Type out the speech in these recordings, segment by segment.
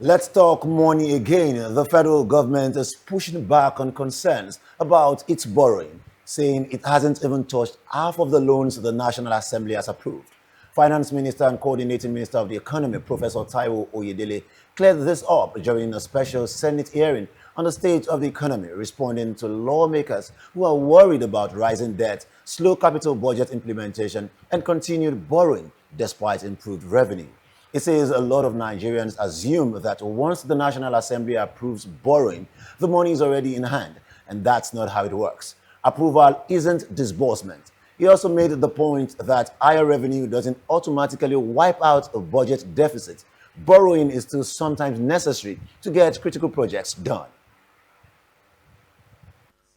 Let's talk money again. The federal government is pushing back on concerns about its borrowing, saying it hasn't even touched half of the loans the National Assembly has approved. Finance Minister and Coordinating Minister of the Economy, Professor Taiwo Oyedele, cleared this up during a special Senate hearing on the state of the economy, responding to lawmakers who are worried about rising debt, slow capital budget implementation, and continued borrowing despite improved revenue. It says a lot of Nigerians assume that once the National Assembly approves borrowing, the money is already in hand, and that's not how it works. Approval isn't disbursement. He also made the point that higher revenue doesn't automatically wipe out a budget deficit. Borrowing is still sometimes necessary to get critical projects done.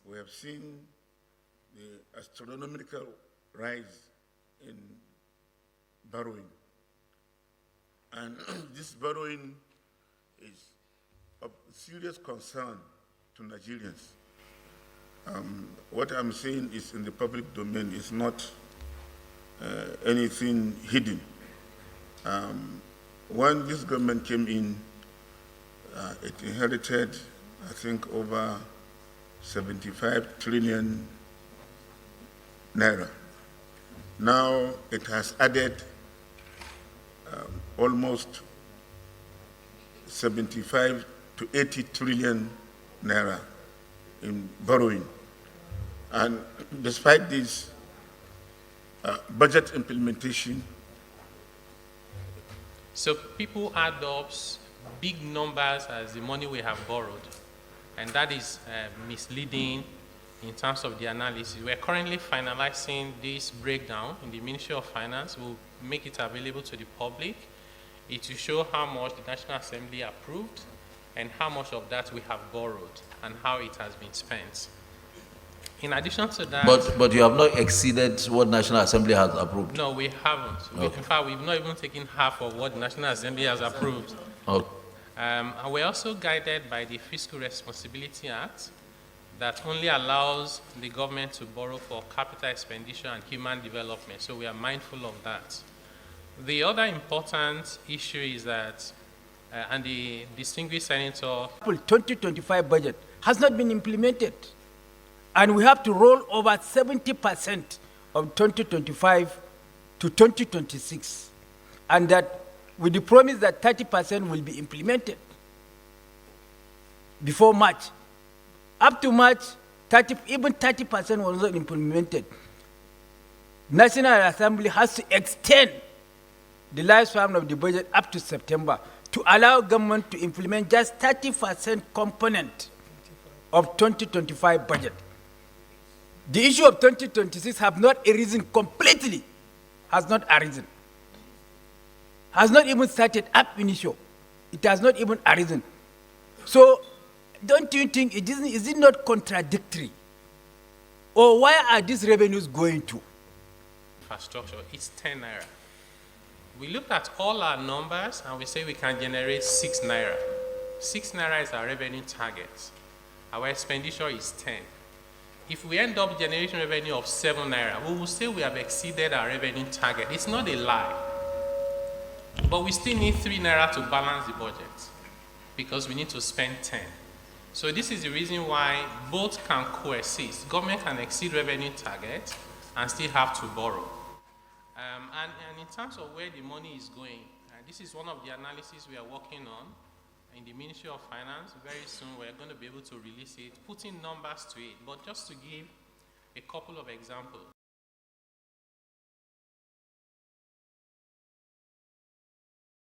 We have seen the astronomical rise in borrowing. And this borrowing is of serious concern to Nigerians. What I'm saying is in the public domain is not anything hidden. When this government came in, it inherited, I think, over 75 trillion naira. Now it has added almost 75 to 80 trillion naira in borrowing. And despite this, budget implementation. So people add up big numbers as the money we have borrowed, and that is misleading in terms of the analysis. We're currently finalizing this breakdown in the Ministry of Finance. We'll make it available to the public. It will show how much the National Assembly approved and how much of that we have borrowed and how it has been spent. In addition to that... But you have not exceeded what National Assembly has approved? No, we haven't. Okay. In fact, we've not even taken half of what the National Assembly has approved. Okay. And we're also guided by the Fiscal Responsibility Act that only allows the government to borrow for capital expenditure and human development. So we are mindful of that. The other important issue is that, and the distinguished senator... 2025 budget has not been implemented. And we have to roll over 70% of 2025 to 2026. And that with the promise that 30% will be implemented before March. Up to March, even 30% was not implemented. National Assembly has to extend the lifespan of the budget up to September to allow government to implement just 30% component of 2025 budget. The issue of 2026 have not arisen completely, has not arisen. Has not even started up in issue. It has not even arisen. So, don't you think is it not contradictory? Or why are these revenues going to? Infrastructure, it's 10 naira. We looked at all our numbers and we say we can generate 6 naira. 6 naira is our revenue target. Our expenditure is 10. If we end up generating revenue of 7 naira, we will say we have exceeded our revenue target. It's not a lie. But we still need 3 naira to balance the budget because we need to spend 10. So this is the reason why both can coexist. Government can exceed revenue target and still have to borrow. And in terms of where the money is going, this is one of the analyses we are working on in the Ministry of Finance. Very soon we're going to be able to release it, putting numbers to it. But just to give a couple of examples.